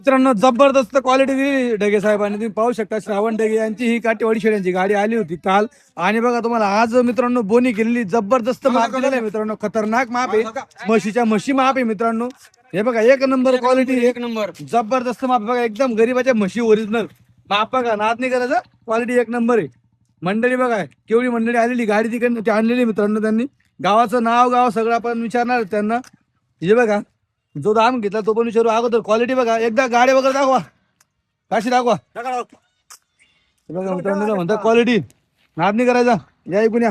मित्रांनो जबरदस्त क्वालिटी दिली ढगे साहेबांनी. तुम्ही पाहू शकता श्रावण ढगे यांची ही काटेवाडी शेळ्यांची गाडी आली होती काल. आणि बघा तुम्हाला आज मित्रांनो बोनी केलेली जबरदस्त माप दिलेलं आहे मित्रांनो. खतरनाक माप आहे, म्हशीच्या म्हशी माप आहे मित्रांनो. हे बघा एक नंबर क्वालिटी, एक नंबर जबरदस्त माप बघा, एकदम गरीबाच्या म्हशी ओरिजिनल माप बघा, नाद नाही करायचं, क्वालिटी एक नंबर आहे. मंडळी बघा केवढी मंडळी आलेली, गाडी तिकडे ती आणलेली मित्रांनो. त्यांनी गावाचं नाव गाव सगळं आपण विचारणार त्यांना. हे बघा जो दाम घेतला तो पण विचारू अगोदर. क्वालिटी बघा, एकदा गाडी वगैरे दाखवा, काशी दाखवा. बघा मित्रांनो म्हणतात क्वालिटी, नाद नाही करायचा. या ऐकून या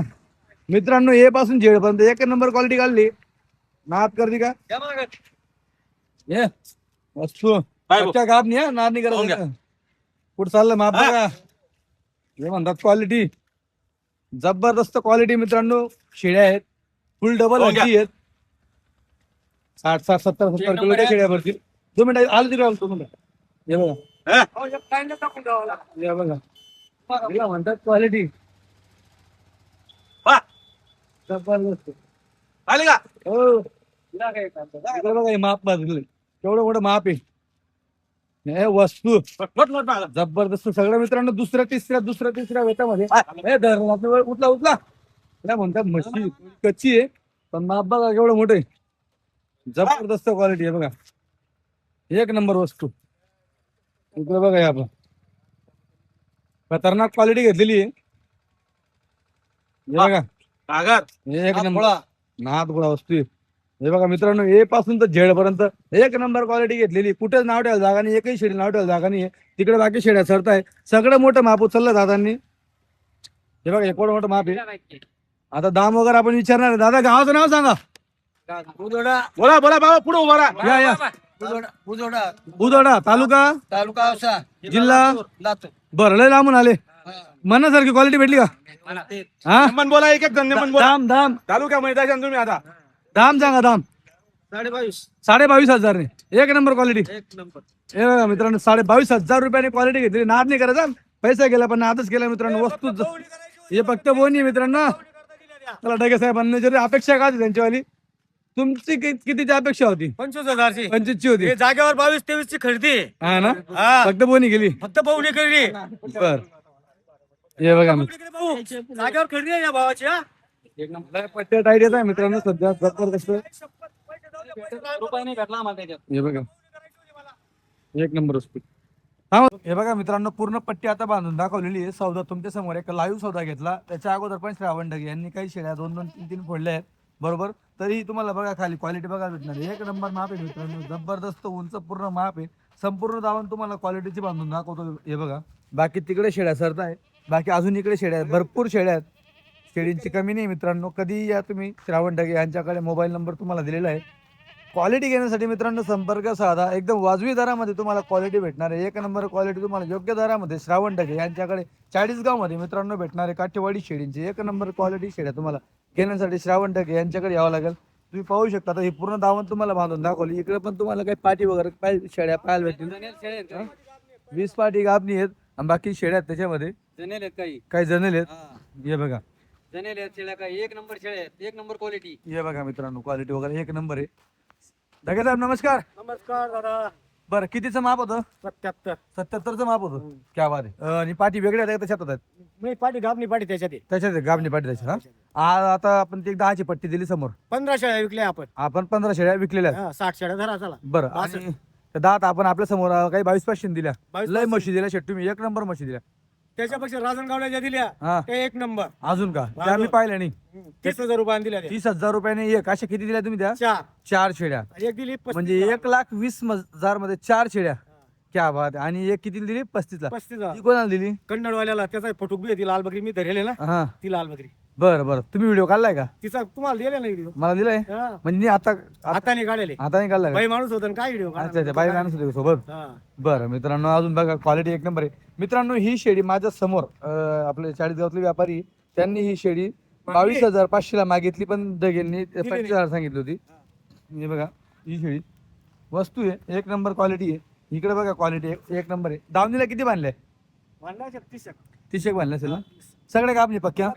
मित्रांनो, हे पासून झेड पर्यंत एक नंबर क्वालिटी काढली. नाद करते का ये वस्तू गाप नाही, नाद नाही करायचा. कुठं चाललं माप बघा, हे म्हणतात क्वालिटी, जबरदस्त क्वालिटी मित्रांनो. शेळ्या आहेत फुल डबल हंची आहेत, 60-70 किलोच्या शेळ्या भरतील. 2 मिनिटं आलं तिकडे आलो तुम्हाला. हे बघा हे बघा म्हणतात क्वालिटी जबरदस्त आले का. हो बघा हे माप बाजूला केवढं मोठं माप आहे. हे वस्तू जबरदस्त सगळं मित्रांनो. दुसऱ्या तिसऱ्या वेतामध्ये उचला उचला काय म्हणतात, म्हशी कच्ची आहे पण माप बघा केवढं मोठं आहे. जबरदस्त क्वालिटी आहे बघा, एक नंबर वस्तू. इकडे बघा हे आपण खतरनाक क्वालिटी घेतलेली आहे. हे बघा एक नंबर नाद गोळा वस्तू आहे. हे बघा मित्रांनो, ए पासून तर झेड पर्यंत एक नंबर क्वालिटी घेतलेली. कुठेच नाव ठेवायला जागा नाही, एकही शेडी नाव ठेवायला जागा नाही. तिकडे बाकी शेड्या सरत आहे. सगळं मोठं माप उचललं दादांनी. हे बघा एवढं मोठं माप आहे. आता दाम वगैरे आपण विचारणार आहे. दादा गावाचं नाव सांगा. बोला बोला बाबा, पुढे उभा राहा. या बुदोडा तालुका औसा जिल्हा लातूर. बरं लय लांबून आले, मनासारखी क्वालिटी भेटली का. हा बोला एक दाम तालुक्यामध्ये तुम्ही आता दाम सांगा. दाम 22,500 एक नंबर क्वालिटी. हे बघा मित्रांनो 22,500 रुपयाने क्वालिटी घेतली. नाद नाही करायचा, पैसा गेला पण नादच केला मित्रांनो. वस्तू हे फक्त बोनी मित्रांनो. चला ढगे साहेबांनी जरी अपेक्षा का त्यांच्यावाली, तुमची कितीची अपेक्षा होती. 25,000ची होती. जागेवर 22-23ची खरेदी हा ना, फक्त बोनी केली. फक्त पाहुणे केली. बर हे बघा जागेवर खरेदी आहे या भावाची. एक नंबर पट्ट्या टाईट येत आहे मित्रांनो सध्या जबरदस्त. हे बघा एक नंबर वस्तू. हे बघा मित्रांनो, पूर्ण पट्टी आता बांधून दाखवलेली आहे. सौदा तुमच्या समोर एक लाईव्ह सौदा घेतला. त्याच्या अगोदर पण श्रावण ढगे यांनी काही शेळ्या 2-2, 3-3 फोडल्या आहेत बरोबर. तरी तुम्हाला बघा खाली क्वालिटी बघा भेटणार. एक नंबर माप आहे मित्रांनो, जबरदस्त उंच पूर्ण माप आहे. संपूर्ण दावण तुम्हाला क्वालिटीची बांधून दाखवतो. हे बघा बाकी तिकडे शेळ्या सरत आहे, बाकी अजून इकडे शेळ्या आहेत, भरपूर शेळ्या आहेत. शेळींची कमी नाही मित्रांनो. कधी या तुम्ही श्रावण ढगे यांच्याकडे. मोबाईल नंबर तुम्हाला दिलेला आहे. क्वालिटी घेण्यासाठी मित्रांनो संपर्क साधा. एकदम वाजवी दरामध्ये तुम्हाला क्वालिटी भेटणार आहे. एक नंबर क्वालिटी तुम्हाला योग्य दरामध्ये श्रावण ढगे यांच्याकडे 40गाव मध्ये मित्रांनो भेटणार आहे. काठेवाडी शेळींची एक नंबर क्वालिटी शेळ्या तुम्हाला घेण्यासाठी श्रावण ढगे यांच्याकडे यावं लागेल. तुम्ही पाहू शकता आता ही पूर्ण दावण तुम्हाला बांधून दाखवली. इकडे पण तुम्हाला काही पाठी वगैरे काही शेळ्या पाहायला भेटतील. 20 पाठी गाभणी आहेत आणि बाकी शेळ्या आहेत त्याच्यामध्ये. काही जनेल आहेत. हे बघा जनेल आहेत शेळ्या, काही एक नंबर शेळ्या आहेत, एक नंबर क्वालिटी. हे बघा मित्रांनो क्वालिटी वगैरे एक नंबर आहे. ढगे साहेब नमस्कार. नमस्कार दादा. बरं कितीचं माप होतं. 77चं माप होतं. क्या बात आहे. आणि पाठी वेगळ्या आहेत त्याच्यात होतात. मी पाठी गाभणी पाठी त्याच्यात गाभणी पाठी त्याच्यात. हा आता आपण ती 10ची पट्टी दिली समोर. 15 शेळ्या विकल्या आपण 15 शेळ्या विकलेल्या आहेत. 60 शेळ्या धरा चला. बरं आणि 10 आपण आपल्या समोर काही 22,500 दिल्या. लय म्हशी दिल्या शेट तुम्ही, एक नंबर म्हशी दिल्या. त्याच्यापेक्षा राजनगावला ज्या दिल्या हा ते एक नंबर. अजून का त्या आम्ही पाहिल्या नाही. 30,000 रुपयाने दिल्या. 30,000 रुपयाने एक. अशा किती दिल्या तुम्ही त्या. 4 शेळ्या. एक दिली म्हणजे 1,20,000 मध्ये 4 शेळ्या. क्या बात. आणि एक किती दिली. 35ला. 35,000 ती कोणाला दिली. कन्नडवाल्याला. त्याचा फोटो बी ती लाल बकरी मी धरले ना. हा ती लाल बकरी. बरं तुम्ही व्हिडिओ काढलाय का. तिचा तुम्हाला दिला नाही व्हिडिओ. मला दिलाय म्हणजे आता हाताने काढले. आता नाही काढलाय. बाई माणूस होता काय व्हिडिओ. अच्छा बाई माणूस होते सोबत. बरं मित्रांनो अजून बघा क्वालिटी एक नंबर आहे. मित्रांनो ही शेळी माझ्या समोर आपले 40 गावातले व्यापारी त्यांनी ही शेळी 22,500 ला मागितली पण ढगेंनी 25,000 सांगितली होती. हे बघा ही शेळी वस्तू आहे एक नंबर क्वालिटी आहे. इकडे बघा क्वालिटी एक नंबर आहे. दावणीला किती बांधले. 30 बांधले असेल ना. सगळे का आपली पक्क्या.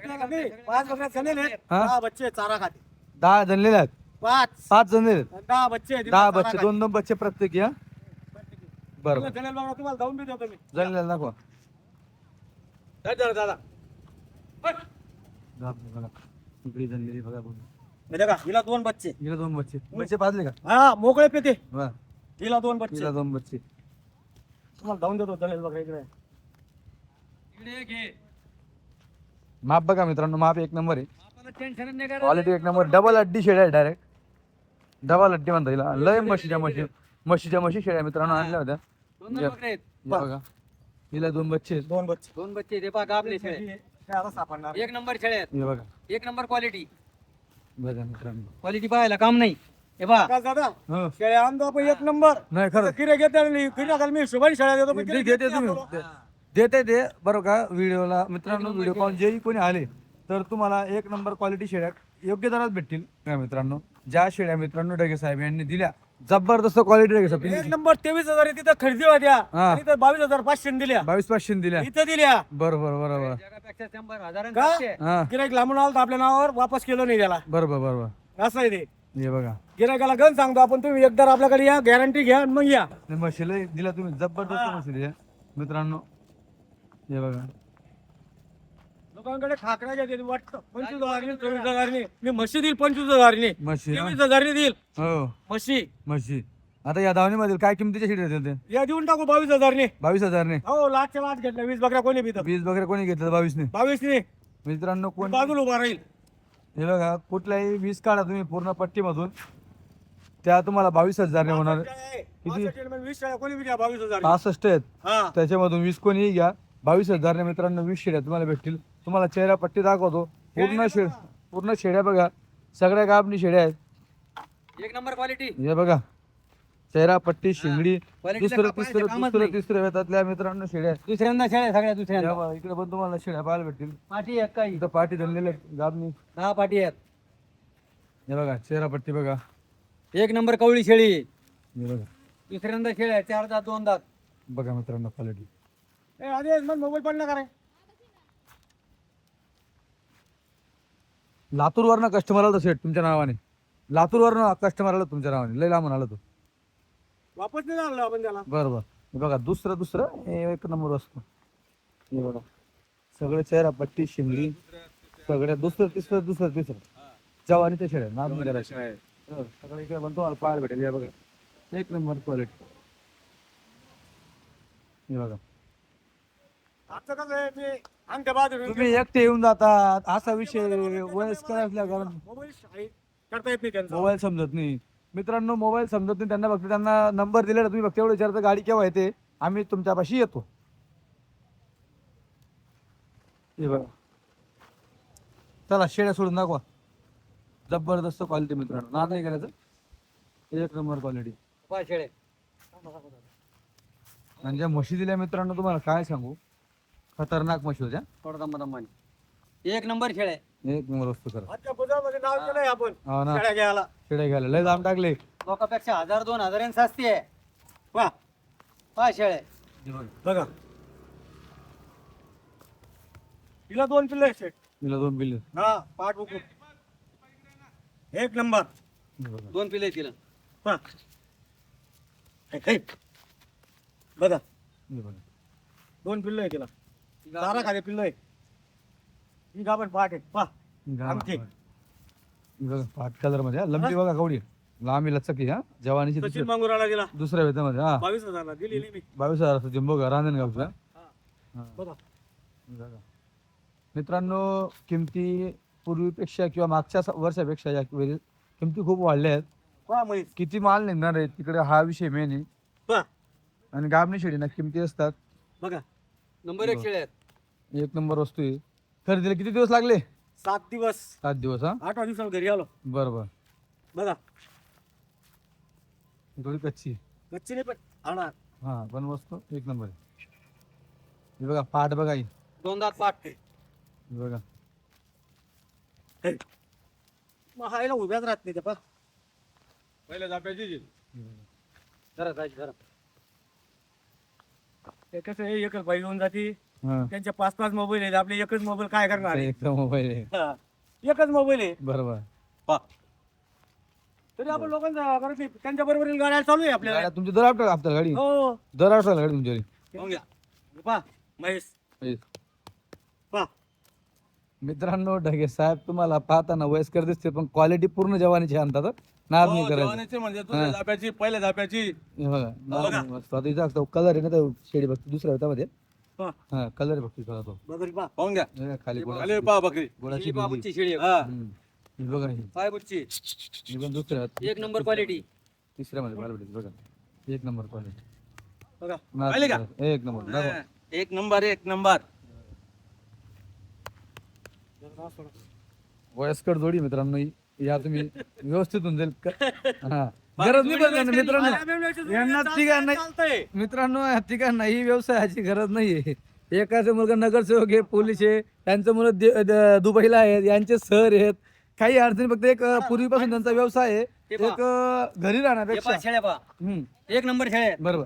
5 बच्चे चारा खाते. 10 जनलेले आहेत. 5 जनलेले आहेत. 10 बच्चे. 10 बच्चे 2-2 बच्चे प्रत्येकी. बरोबर चॅनल बघा तुम्हाला जाऊन बी देतो मी जळलेला दाखवा. दादा बघा इकडे जळलेली बघा बघा. म्हणजे का हिला 2 बच्चे हिला 2 बच्चे बच्चे पाजले का? हा मोकळे पेते वा हिला 2 बच्चे हिला 2 बच्चे. तुम्हाला जाऊन देतो चॅनल बघा इकडे माप बघा मित्रांनो, माप एक नंबर आहे, टेन्शन नाही क्वालिटी एक नंबर. डबल अड्डी शेळ्या आहे डायरेक्ट, डबल अड्डी म्हणता हिला. लय म्हशीच्या म्हशी शेळ्या मित्रांनो आणल्या होत्या. हे बघा हिला 2 बच्चे आहेत. 2 बच्चे 2 बच्चे ते पहा आपले शेळे आता सापडणार एक नंबर शेळे आहेत. हे बघा एक नंबर क्वालिटी बघा मित्रांनो. क्वालिटी पाहायला काम नाही. हे पहा का दादा हो शेळ्या आणतो आपण 1 नंबर नाही खरं किरे घेते किरे मी शुभान शेळ्या देतो पण किरे देते तुम्ही देते ते बरोबर का व्हिडिओला. मित्रांनो व्हिडिओ कॉल जेही कोणी आले तर तुम्हाला 1 नंबर क्वालिटी शेळ्या योग्य दरात भेटतील का मित्रांनो. ज्या शेळ्या मित्रांनो डगे साहेब यांनी दिल्या जबरदस्त क्वालिटी डगे साहेब 1 नंबर 23,000 आहे, तिथं खरेदी होत्या हा. आणि इथं 22,500 दिल्या 22,500 दिल्या. इथं दिल्या बरोबर बरोबर जगापेक्षा 100,000 का हा गिराईक लांबून आलं तर आपल्या नावावर वापस केलं नाही त्याला बरोबर बरोबर. असं आहे ते हे बघा गिरायकाला गण सांगतो आपण तुम्ही एकदा आपल्याकडे या गॅरंटी घ्या आणि मग या म्हशीला दिला तुम्ही जबरदस्त म्हशी दिल्या मित्रांनो. हे बघा लोकांकडे खाकरा घेते वाटतं 25,000 ने 24,000 ने मी म्हशी देईल 25,000 ने म्हशी ना? 23,000 ने देईल हो म्हशी म्हशी. आता या दावणीमधील काय किमतीच्या शेळ्या देते? या देऊन टाकू 22,000 ने 22,000 ने. हो लाटच्या लाट घेतल्या 20 बकऱ्या कोणी बी 20 वगैरे कोणी घेतलं 22 ने 22 ने मित्रांनो. कोण बाजूला उभा राहील हे बघा कुठल्याही 20 काढा तुम्ही पूर्ण पट्टीमधून त्या तुम्हाला 22,000 ने होणार. 20 शेळ्या कोणी बी घ्या 22,000 65 आहेत हा त्याच्यामधून 20 कोणीही घ्या 22,000 ने मित्रांनो 20 शेड्या तुम्हाला भेटतील. तुम्हाला चेहरा पट्टी दाखवतो. पूर्ण शेड्या बघा सगळ्या गाबणी शेड्या आहेत. एक नंबर क्वालिटी हे बघा चेहरा पट्टी शिंगडी Quality ला दुसरं कापायचं तिसरं कामच तिसरं नाही. तिसऱ्या वेतातल्या मित्रांनो शेड्या आहेत. दुसऱ्यांदा शेळे सगळ्या दुसऱ्यांदा या बघा, इकडे पण तुम्हाला शेड्या पाहायला भेटतील. पाठी एक काही इथं पाठी धरलेले गाबणी. 10 पाठी आहेत. हे बघा चेहरा पट्टी बघा. एक नंबर कवळी शेळी हे बघा दुसऱ्यांदा शेळ्या 4 दात 2 दात. बघा मित्रांनो क्वालिटी. ए आधी मग मोबाईल पडला का रे लातूरवरनं कस्टमर आला सेट तुमच्या नावाने. लातूरवरनं कस्टमर आला तुमच्या नावाने. लय लांबून आला तो. वापस नाही आणलं आपण त्याला बरोबर. हे बघा दुसरं हे 1 नंबर वस्तू. हे बघा सगळे चेहरा पट्टी शिंगडी सगळ्या दुसरं तिसरं जवानीच्या शेळ्या नाव नाही करायचे. हो, सगळं इकडे पण तुम्हाला पाहायला भेटेल. हे बघा 1 नंबर क्वालिटी. हे बघा आता कसं आहे मी आमच्या बाजूला तुम्ही एकटे येऊन जातात असा विषय वयस्कर असल्या कारण मोबाईल करता येत नाही त्यांचा मोबाईल समजत नाही. मित्रांनो मोबाईल समजत नाही त्यांना. फक्त त्यांना नंबर दिलेला तुम्ही फक्त एवढं विचारता गाडी केव्हा येते आम्ही तुमच्यापाशी येतो. हे बघा चला शेड्या सोडून दाखवा. जबरदस्त क्वालिटी मित्रांनो. नाद नाही करायचं. 1 नंबर क्वालिटी. पहा शेळे आणि ज्या म्हशी दिल्या मित्रांनो तुम्हाला काय सांगू खतरनाक म्हशी होत्या. थोडा दमाने एक नंबर शेळे 1 नंबर वस्तू करा. आजच्या बाजारामध्ये नाव केलंय आपण हो ना शेळ्या घ्यायला शेड्या घ्यायला लय दाम टाकले. लोकांपेक्षा 1000-2000 सस्ती आहे. पहा शेळे बघा तिला 2 पिल्ले आहेत शेठ. तिला 2 बिल. हा पाठ बुक 1 नंबर 2 पिले तिला. पहा. हे. बघा 2 पिल्ले आहे तिला चारा खाली पिल्ले आहे ही गाभण पाठ आहे पहा आमची. पाट कलर मध्ये हा. लंबी बघा कवडी लांबी लचकी हा जवानीची सचिन मांगुराला दिला दुसऱ्या वेतामध्ये हा 22,000 दिलेली मी 22,000 जिंबो का रांजणगावचा. बघा मित्रांनो किमती पूर्वीपेक्षा किंवा मागच्या वर्षापेक्षा या वेळी किमती खूप वाढल्या आहेत. पहा म्हैस किती माल निघणार आहे तिकडे हा विषय मेन आहे. पहा आणि गाबणी शेळीना किमती असतात. बघा नंबर 1 शेळे आहेत. 1 नंबर वस्तू आहे. खरेदीला किती दिवस लागले? 7 दिवस 7 दिवस हा 8 दिवसाला घरी आलो बरोबर. बघा थोडी कच्ची गच्ची नाही पण आणणार हा पण वस्तू 1 नंबर आहे. हे बघा पाट बघा ही 2 दात पाठ. हे बघा मग हायला उभ्याच राहत नाही ते पहा जरा जायची जरा. ते कसं आहे एकच बाई घेऊन जाती हा त्यांच्या 5-5 मोबाईल आहेत आपले एकच मोबाईल काय करणार आहे? एक मोबाईल आहे हा. एकच मोबाईल आहे बरोबर. पहा तरी आपण लोकांचा करत नाही. त्यांच्या बरोबर गाड्या चालू आहे आपल्याला. गाड्या तुमची दर हप्त्याला गाडी हो दर हप्त्याला गाडी तुमची पाहून घ्या. पहा महेश पहा. मित्रांनो ढगे साहेब तुम्हाला पाहताना वयस्कर दिसते पण क्वालिटी पूर्ण जवानीची आणतात हं. नाद नाही करायचं जवानीचे म्हणजे दुसऱ्या झाप्याची पहिल्या झाप्याची. हे बघा नाद मस्त आता इथं कलर आहे ना तर शेडी बघतो दुसऱ्या होत्यामध्ये पहा हा कलर आहे बघतो थोडा तो बघरी पहा. पाहून घ्या. हे बघा, खाली गोळा खाली पहा बकरी. गोळाची ही बिल्ली. बाबूची शेळी आहे. हा. हे बघा ही पाय बुच्ची. ही पण दुसऱ्या एक नंबर क्वालिटी. तिसऱ्या मध्ये पाहिलं भेटेल बघा एक नंबर क्वालिटी बघा पाहिले का? एक नंबर दाखवा. एक नंबर एक नंबर. वयस्कर जोडी मित्रांनो या तुम्ही व्यवस्थित होऊन जाईल हा गरज नाही पडत मित्रांनो यांना तिघांना चालतंय. मित्रांनो या तिघांना ही व्यवसायाची गरज नाहीये एकाचा मुलगा नगरसेवक आहे पोलीस आहे त्यांचं मुलं दुबईला आहेत यांचे सर आहेत काही अडचणी फक्त एक पूर्वीपासून त्यांचा व्यवसाय आहे एक घरी हे राहण्यापेक्षा पहा शेळ्या पहा. हम्म, एक नंबर शेळ्या आहेत. बरोबर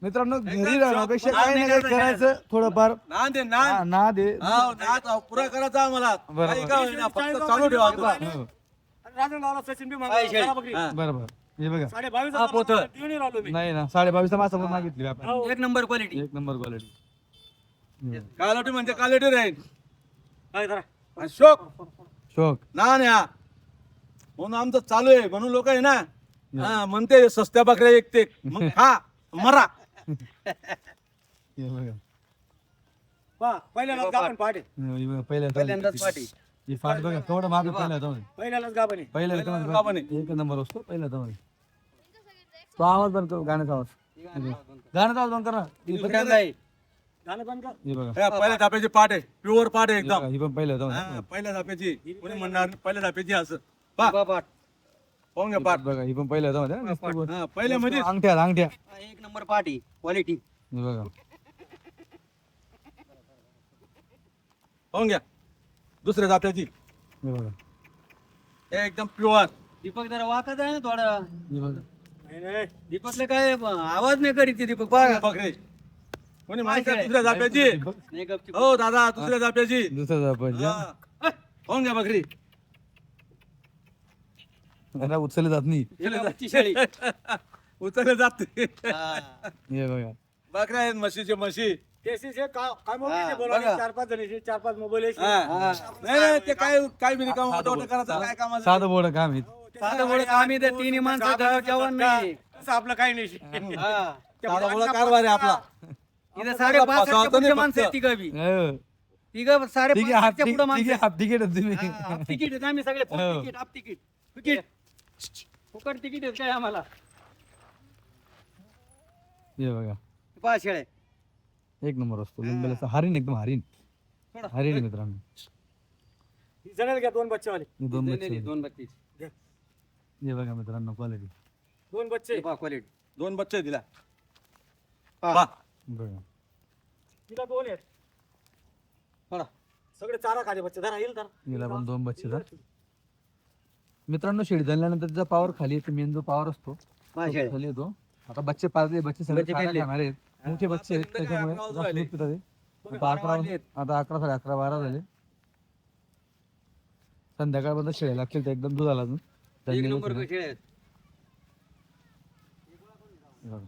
मित्रांनो घरी राहण्यापेक्षा काही ना काही करायचं थोडंफार नाद आहे, नाद. हा, नाद आहे हाव, नाद पुरा करायचा आम्हाला. बरोबर. काही का होईना, फक्त चालू ठेवा आपण. हो, राजनगावला सचिन बी काय मागवला, शेळी? करा बकरी. हा. बरोबर हे बघा 22,500 हा, पोतं. देऊन नाही राहिलो मी. नाही ना 22.5 मासा पण मागितली आपण हो. एक नंबर क्वालिटी. एक नंबर क्वालिटी कालोटी म्हणजे कालोटी राहील. काय करा? आणि शोक. शोक ना न्या म्हणून आमचं चालू आहे म्हणून लोक आहे ना हा, म्हणते सस्त्या बकऱ्या ऐकते मग खा मरा. हे बघा पहिल्यालाच गाभण पाटे हे बघा, पहिल्या पहिल्यांदाच पाठी. ही फाट बघा केवढं मागे पहिल्या होता पहिल्यालाच गाभण आहे. पहिल्या गाभण एक नंबर असतो पहिल्या होता तो आवाज बंद कर गाण्याचा आवाज गाण्याचा आवाज बंद कर ना दुकानला आहे. गाणं बंद कर. हे बघा हे पहिल्या धाप्याची पाट आहे प्युअर पाट आहे हे एकदम. बघा, ही पण पहिल्या होता हा, पहिल्या धाप्याची कोणी म्हणणार नाही, पहिल्या धाप्याची असं पहा पाठ. पाहून घ्या पाट. बघा ही पण पहिल्या होता हा, पहिल्या म्हणजे अंगठ्या अंगठ्या हा, एक नंबर पाठी क्वालिटी. हे बघा पाहून घ्या दुसऱ्या धाप्याची हे बघा हे एकदम प्युअर. दीपक जरा वाकत आहे ना थोडा. हे बघा दीपकला काय आवाज नाही करीत ते दीपक पहा. बकरे कोणी माहिती आहे दुसऱ्या धाप्याची. नाही गपचूप. हो दादा दुसऱ्या धाप्याची. दुसरं आपण हा. पाहून घ्या बकरी. उचलले जात नाही हे बाबूची शेळी. उचलले जाते. हा. हे बघा बकऱ्या आहेत म्हशीचे म्हशी. हा, बघा. 4-5 जणीचे 4-5 मोबाईल हा. नाही नाही, ते काय बी रिकामं मोठं करायचं काय कामाचं. साधं बोड काम आहे साधं बोलत आम्ही ते तिन्ही माणसं जेवण नाही. तसं आपलं काही नाही. हा. साधा बोळा कारभार आहे आपला. इथं 5.5 फसवायचं नाही माणसं आहेत फक्त. तिघं बी. हो. तिघं ठीक आहे 5.5 हाफ पुढं माणसं आहेत. हाफ तिकीट तुम्ही हा, हाफ तिकीट आहेत आम्ही सगळे फुल हो. तिकीट हाफ तिकीट तिकीट फुकट तिकीट आहेत काय आम्हाला. हे बघा पहा शेळ्या. एक नंबर असतो लिंबेलाचा हरिण एकदम हरिण थोडा. हरिण आहे मित्रांनो जणाला घ्या 2 बच्चे वाले. हे दोन नाही, बच्चे नाही, आहेत. 2 बत्तीस. हे बघा मित्रांनो क्वालिटी 2 बच्चे. पहा क्वालिटी. 2 बच्चे दिला. पहा. बघा तिला 2 आहेत. पहा. सगळे चारा खाते बच्चे धरा येईल धरा. गेला पण दोन बच्चे तर मित्रांनो शेळी झाल्यानंतर त्याचा पावर खाली येतो मेन जो पावर असतो पहा तो शेळ्या. खाली येतो आता बच्चे पाळले बच्चे सगळे बच्चे चारा पेरले. खाणार आहेत मोठे बच्चे आहेत त्याच्यामुळे जास्त दूध पितात हे. आता 11 साडे 11 12 झाले संध्याकाळपर्यंत शेळ्या लागतील तर एकदम दूध आला अजून एक थंडी नंबर होती ना. शेळ्या आहेत. हे बघा.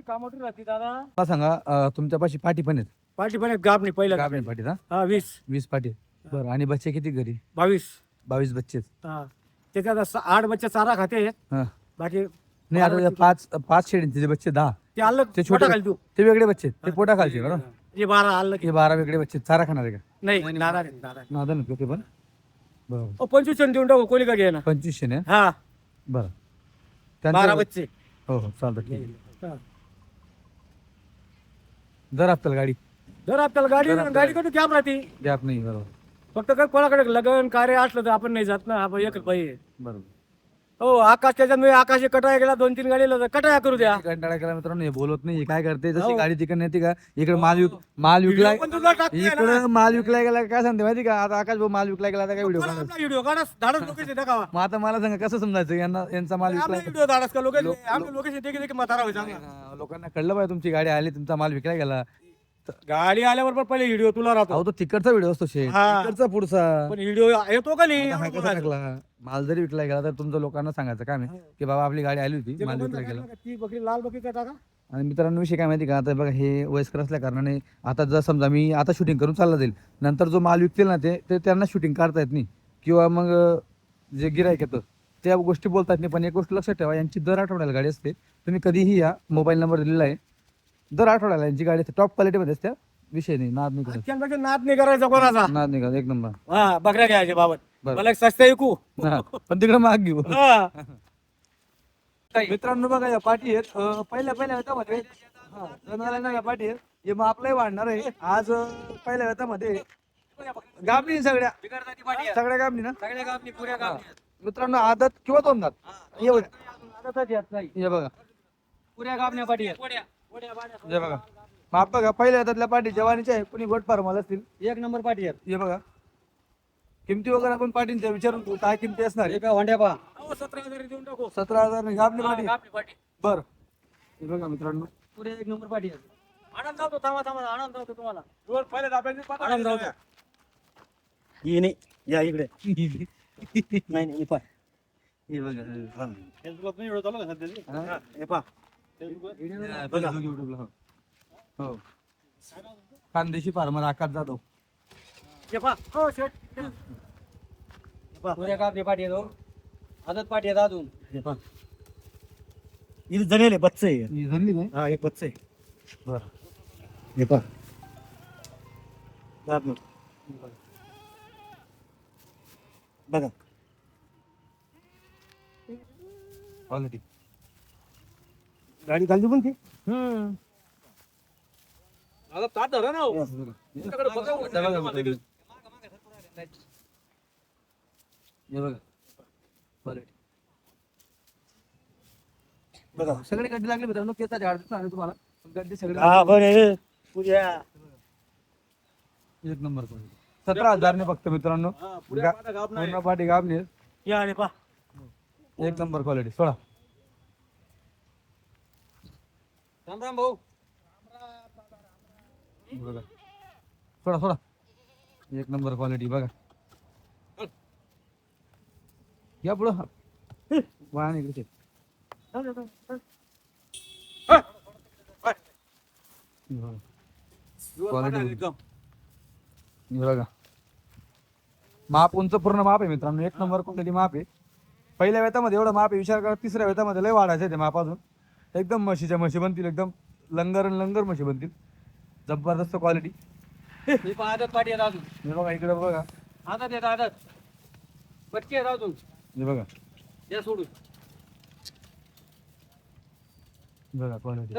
कामोठी राहते दादा. मला सांगा तुमच्यापाशी पाठी पण आहेत पाठी पण गाब नाही पहिला गाभणी पाठी ना हा 20 पाठी आहेत. बरं आणि बच्चे किती घरी 22 22 बच्चे आहेत. हा त्याच्यात 8 बच्चे चारा खाते हा बाकी नाही आता पाच शेळींचे जे बच्चे 10 ते अलग ते छोटा छोटे खाली तू ते वेगळे बच्चे आहेत. ते पोटा खालचे बरोबर हे 12 अलग हे 12 वेगळे बच्चे आहेत. चारा खाणार आहे का नाही नादा नाही, नादा नाही. नादा नको ते पण बरोबर 25 देऊन टाकू कोणी का घे ना 2500 ने हा बरं 12 त्यांचं- बच्चे हो हो चालतं ठीक आहे. हा. जर आपल्याला गाडी जर आपल्याला गाडी कडून कॅब राहते गॅप नाही बरोबर फक्त काय कोणाकडे लग्न कार्य असलं तर आपण नाही जात ना आपण एकच पाहिजे बरोबर हो आकाश त्याच्यात आकाश कटाया गेला 2-3 गाडीला तर कटाया करू द्या कंटाळा केला मित्रांनो हे बोलत नाही काय करते जशी हो. गाडी तिकडे नेते का इकडे माल विकला पण तुला टाकतोय ना. इकडे माल विकला गेला काय सांगते माहिती का आता आकाश भाऊ माल विकला गेला आता काय व्हिडिओ कोणाला आपला व्हिडिओ काढा धाडस लोकेशन दाखवा मग आता मला सांगा कसं समजायचं यांचा माल आपला विकला व्हिडिओ धाडस का लोकेशन आम्ही लोकेशन देखील देखील म्हातारा व्हायचा आम्हाला. लोकांना कळलं पाहिजे तुमची गाडी आली तुमचा माल विकला गेला गाडी आल्याबरोबर पहिले व्हिडिओ तुला राहतो अहो तो तिकडचा व्हिडिओ असतो शेट हा. तिकडचा पुढचा पण व्हिडिओ येतो का नाही आता हा कसा टाकला माल जरी विकला गेला तर तुमचं लोकांना सांगायचं काम आहे की बाबा आपली गाडी आली होती माल विकला गेला. ती बकरी लाल बकरी का टाका. आणि मित्रांनो विषय काय माहिती का, आता बघा हे वयस्कर असल्या कारणाने आता जर समजा मी आता शूटिंग करून चालला जाईल, नंतर जो माल विकतील ना ते त्यांना शूटिंग काढता येत नाही किंवा मग जे गिरायक येतं त्या गोष्टी बोलतात नाही. पण एक गोष्ट लक्षात ठेवा, यांची दर आठवड्याला गाडी असते. तुम्ही कधीही या, मोबाईल नंबर दिलेला आहे, दर आठवड्याला यांची गाडी असते. टॉप क्वालिटीमध्ये असते, विषय नाही, नाद नाही करत. त्यांच्याकडे नाद नाही करायचा कोणाचा. नाद नाही करत, एक नंबर. हा बकऱ्या घ्यायचे बाबत बरं. मला एक सस्ता ऐकू. हा, पण तिकडे माग घेऊ. हा. मित्रांनो बघा या पाठी आहेत पहिल्या वेतामध्ये जनावरांना या पाठी आहेत. हे मग आपलंही वाढणार आहे आज पहिल्या वेतामध्ये गाबणी सगळ्या सगळ्या गाबणी ना. सगळ्या गावनी पुऱ्या गावनी मित्रांनो आदत किंवा दोन दात एवढे आदतच येत नाही. हे बघा, पुऱ्या गावण्या पाठी आहेत. हे बघा माप बघा पहिल्या वेतातल्या पाठी जवानीच्या आहे. कोणी गोट फार्माला असतील. एक नंबर पाठी आहेत. हे बघा किमती वगैरे आपण पाठींच्या विचारून घेऊ, काय किमती असणार आहे. एका होंड्या पहा. 17,000 देऊन टाकू. 17,000 गाबणी पाठी. गावनी पाठी. बर हे बघा मित्रांनो, पुऱ्या एक नंबर पाठी आहेत. आनंद जातो थांबा थांबा आनंद जातो तुम्हाला. आनंद जाऊ द्या. ये नाही या इकडे. नाही नाही पाय. हे बघा हा, हे पहा. बघा युट्यूबला हो खानदेशी फार्मर आकाश जाधव. हे पहा. हो शेट. हे पहा. पुऱ्या गावनी पाठी आहेत. हो. आदत पाठी आहेत अजून. हे पहा. इथे जणेले बच्चे आहे. ही झाली नाही. हा एक बच्चे आहे. बरं हे पहा. दाब नव्हतं. बघा क्वालिटी गाडी घालली पण ती. आता ताट धरा ना हो. हे बघा क्वालिटी बघा सगळे गड्डी लागले मित्रांनो. केसाचे आठ दिवस आले तुम्हाला, पण गड्डी सगळे हा बरं पूजा. एक नंबर क्वालिटी. 17,000 ने फक्त मित्रांनो. पूर्ण पाठी गाबणी आहे. या आणि पहा. एक नंबर क्वालिटी. सोळा राम राम भाऊ. बघा सोळा सोळा एक नंबर क्वालिटी बघा. या पुढं वाहन इकडे क्वालिटी बघा. माप उंच पूर्ण माप आहे मित्रांनो. एक नंबर क्वालिटी माप आहे. पहिल्या वेतामध्ये एवढं माप आहे, विचार करा. तिसऱ्या वेतामध्ये लय वाढायचं आहे ते माप अजून. एकदम म्हशीच्या म्हशी बनतील, एकदम लंगर म्हशी बनतील. जबरदस्त क्वालिटी. ही पण आदत पाठी आहेत अजून. हे बघा इकडे बघा. आदत आहेत आदत. बटके आहेत अजून. हे बघा या सोडून. बघा क्वालिटी.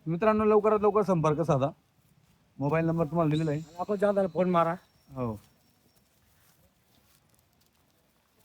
मित्रांनो लवकरात लवकर संपर्क साधा. मोबाईल नंबर तुम्हाला दिलेला आहे. आपण जाताना फोन मारा. हो